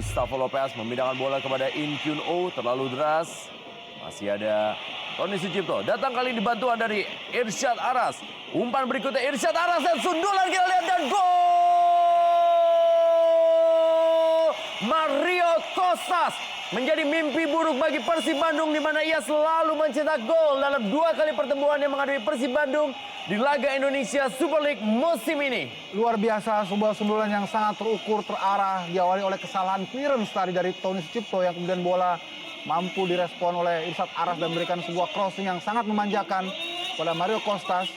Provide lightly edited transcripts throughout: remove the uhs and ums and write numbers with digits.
Gustavo Lopez memindahkan bola kepada In Kyun Oh, terlalu deras. Masih ada Tony Sucipto. Datang kali ini bantuan dari Irsyad Aras. Umpan berikutnya Irsyad Aras dan sundulan kita lihat dan gol! Mario Kostas menjadi mimpi buruk bagi Persib Bandung di mana ia selalu mencetak gol dalam 2 kali pertemuan yang menghadapi Persib Bandung di laga Indonesia Super League musim ini. Luar biasa, sebuah sundulan yang sangat terukur, terarah, diawali oleh kesalahan clearance tadi dari Tony Sucipto yang kemudian bola mampu direspon oleh Irsyad Aras dan memberikan sebuah crossing yang sangat memanjakan pada Mario Kostas.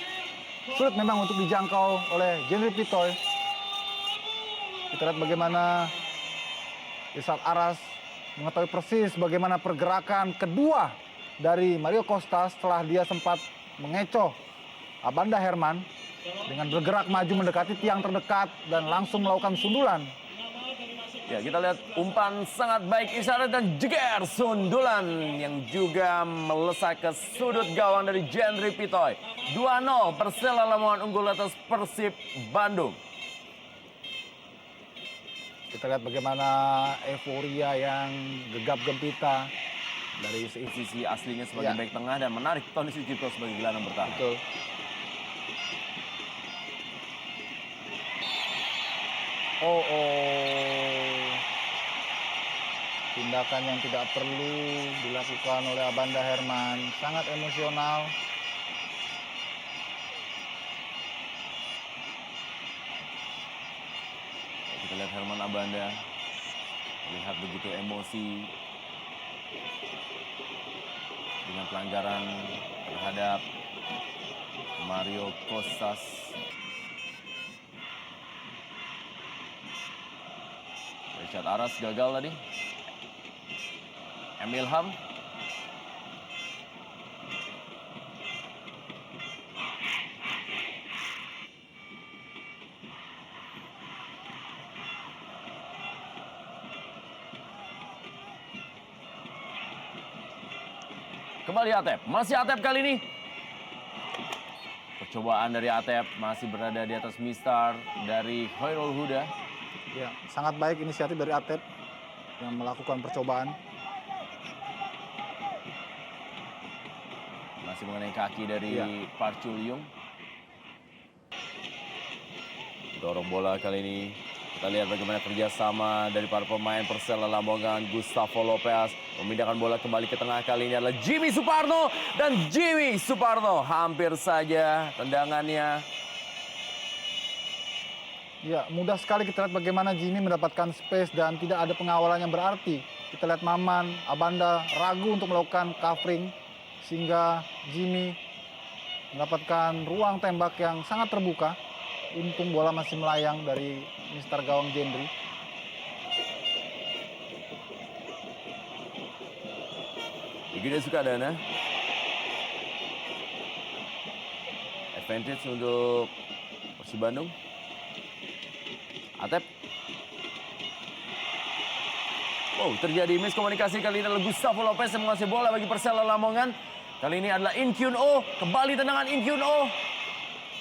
Sulit memang untuk dijangkau oleh Jean-Louis Pitoy. Kita lihat bagaimana Irsyad Aras mengetahui persis bagaimana pergerakan kedua dari Mario Kostas setelah dia sempat mengecoh Abanda Herman dengan bergerak maju mendekati tiang terdekat dan langsung melakukan sundulan. Ya, kita lihat umpan sangat baik Irsyad dan jeger sundulan yang juga melesak ke sudut gawang dari Jean-Louis Pitoy. 2-0 Persela Lamongan unggul atas Persib Bandung. Kita lihat bagaimana euforia yang gegap gempita Dari sisi aslinya sebagai Ya. bek tengah dan menarik Tony Sucipto sebagai gelandang bertahan. Betul. Oh. Tindakan yang tidak perlu dilakukan oleh Abanda Herman. Sangat emosional. Kita lihat Herman Abanda terlihat begitu emosi dengan pelanggaran terhadap Mario Kostas. Irsyad Aras gagal tadi. Emil Ham. Kembali Atep, masih Atep kali ini. Percobaan dari Atep masih berada di atas Mistar dari Khairul Huda. Ya, sangat baik inisiatif dari Atep yang melakukan percobaan. Masih mengenai kaki dari Ya. Park Chul Yung. Dorong bola kali ini. Kita lihat bagaimana kerjasama dari para pemain Persela Lamongan. Gustavo Lopez memindahkan bola kembali ke tengah, kali ini adalah Jimmy Suparno. Dan Jimmy Suparno hampir saja tendangannya. Ya, mudah sekali kita lihat bagaimana Jimmy mendapatkan space dan tidak ada pengawalan yang berarti. Kita lihat Maman, Abanda ragu untuk melakukan covering sehingga Jimmy mendapatkan ruang tembak yang sangat terbuka. Untung bola masih melayang dari Mister Gawang Jendri. Igede Sukadana. Advantage untuk Persib Bandung. Atep. Oh, terjadi miskomunikasi kali ini adalah Gustavo Lopez yang menguasai bola bagi Persela Lamongan. Kali ini adalah In Kyun Oh. Kembali tendangan In Kyun Oh.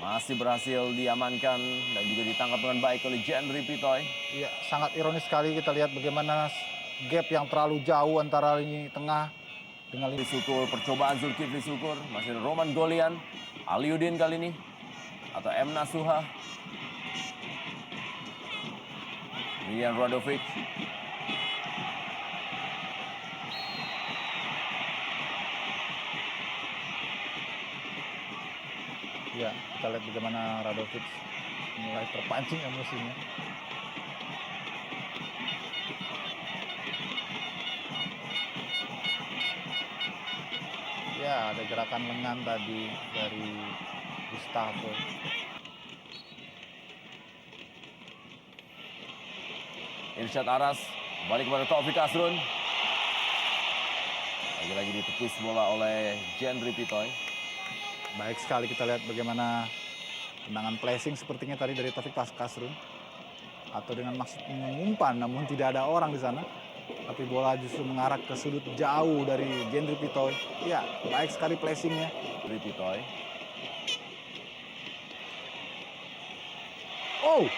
Masih berhasil diamankan dan juga ditangkap dengan baik oleh Jean-Louis Pitoy. Ya, sangat ironis sekali kita lihat bagaimana gap yang terlalu jauh antara lini tengah dengan lini. Syukur, percobaan Zulkifli Syukur. Masih ada Roman Golian. Aliudin kali ini. Atau M. Nasuha. Milian Radovic. Ya, kita lihat bagaimana Radovic mulai terpancing emosinya. Ya, ada gerakan lengan tadi dari Gustavo. Irsyad Aras balik kepada Taufik Asrun. Lagi-lagi ditepis bola oleh Jean-Louis Pitoy. Baik sekali kita lihat bagaimana tendangan placing sepertinya tadi dari Taufik Kasrun. Atau dengan maksud mengumpan namun tidak ada orang di sana. Tapi bola justru mengarah ke sudut jauh dari Jean-Louis Pitoy. Ya, baik sekali placingnya. Jean-Louis Pitoy. Oh!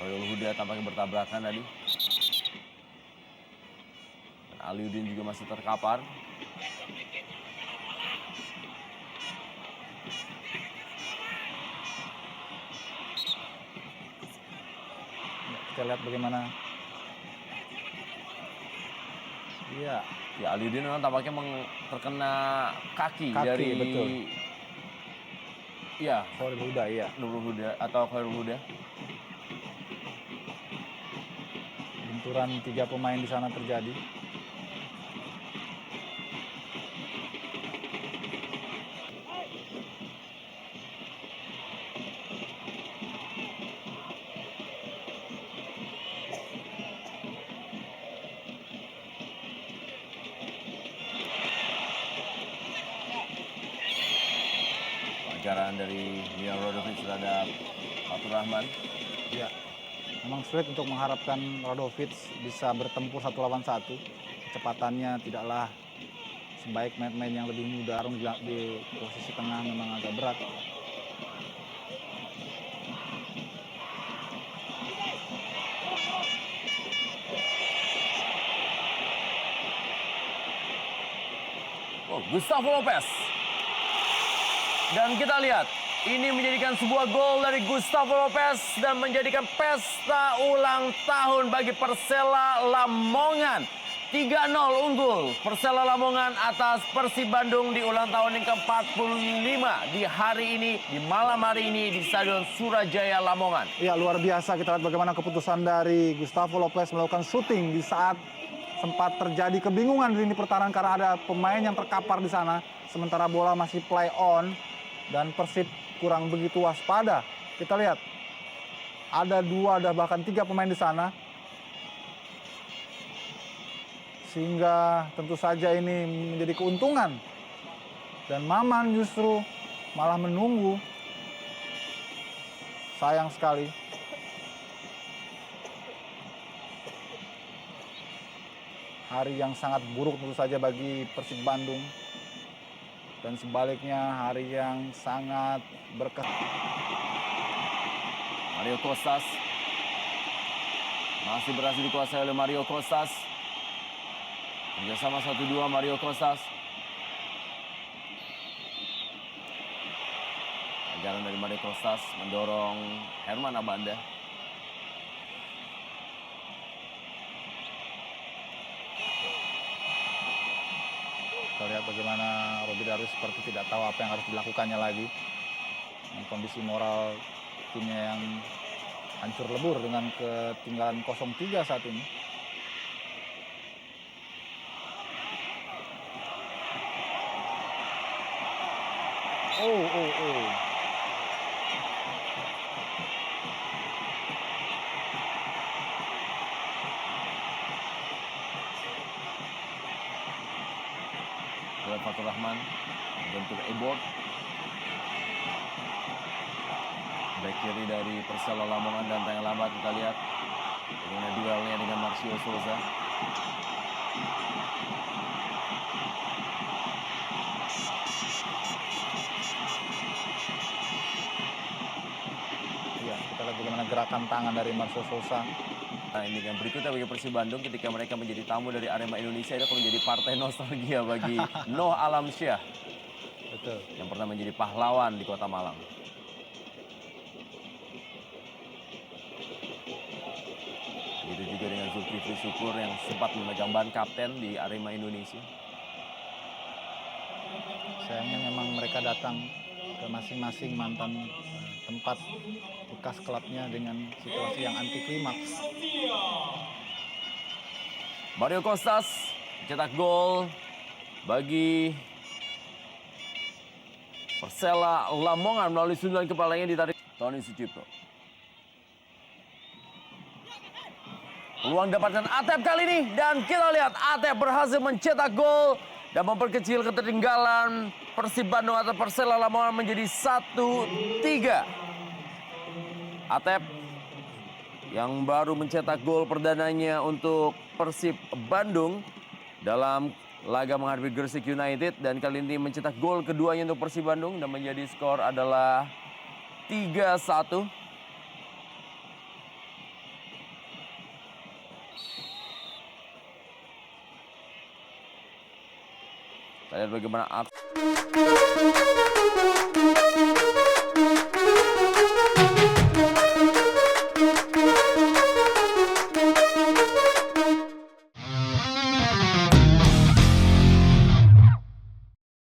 Khairul Huda tampaknya bertabrakan tadi. Dan Aliudin juga masih terkapar. Kita lihat bagaimana. Iya. Ya, Aliudin memang tampaknya terkena kaki dari betul. Ya, Khairul Huda, iya. Nurul Huda atau Khairul Huda. Benturan 3 pemain di sana terjadi. Pelanggaran dari Milan Rodovic terhadap Fatur Rahman. Ya, memang sulit untuk mengharapkan Rodovic bisa bertempur 1 lawan 1. Kecepatannya tidaklah sebaik pemain yang lebih muda. Arung di posisi tengah memang agak berat. Oh, Gustavo Lopez. Dan kita lihat, ini menjadikan sebuah gol dari Gustavo Lopez dan menjadikan pesta ulang tahun bagi Persela Lamongan. 3-0 unggul Persela Lamongan atas Persib Bandung di ulang tahun yang ke-45 di hari ini, di malam hari ini di Stadion Surajaya Lamongan. Ya, luar biasa. Kita lihat bagaimana keputusan dari Gustavo Lopez melakukan syuting di saat sempat terjadi kebingungan di lini pertahanan karena ada pemain yang terkapar di sana. Sementara bola masih play on dan Persib kurang begitu waspada. Kita lihat ada 2, ada bahkan 3 pemain di sana. Sehingga tentu saja ini menjadi keuntungan. Dan Maman justru malah menunggu. Sayang sekali. Hari yang sangat buruk tentu saja bagi Persib Bandung. Dan sebaliknya hari yang sangat berkah. Mario Kostas masih berhasil dikuasai oleh Mario Kostas. Kerjasama 1-2 Mario Kostas. Ajaran dari Mario Kostas mendorong Herman Abanda. Kita lihat bagaimana Robby Darwis seperti tidak tahu apa yang harus dilakukannya lagi. Dan kondisi moral timnya yang hancur lebur dengan ketinggalan 0-3 saat ini. Oh. Oleh Fatur Rahman bentuk e-board. Back kiri dari Persela Lamongan dan tayang lambat kita lihat bagaimana duelnya dengan Marcio Souza. Iya, kita lihat bagaimana gerakan tangan dari Marcio Souza. Nah, ini yang berikutnya bagi Persib Bandung ketika mereka menjadi tamu dari Arema Indonesia, itu akan menjadi partai nostalgia bagi Noh Alamsyah. Betul. Yang pernah menjadi pahlawan di Kota Malang. Begitu juga dengan Zulkifli Syukur yang sempat memegang ban kapten di Arema Indonesia. Sayangnya memang mereka datang ke masing-masing mantan tempat bekas klubnya dengan situasi yang anti klimaks. Mario Kostas mencetak gol bagi Persela Lamongan melalui sundulan kepalanya ditarik Tony Sucipto. Peluang dapatkan Atep kali ini dan kita lihat Atep berhasil mencetak gol dan memperkecil ketertinggalan Persib Bandung atau Persela Lamongan menjadi 1-3. Atep yang baru mencetak gol perdananya untuk Persib Bandung dalam laga menghadapi Gresik United dan kali ini mencetak gol keduanya untuk Persib Bandung dan menjadi skor adalah 3-1. Kita lihat bagaimana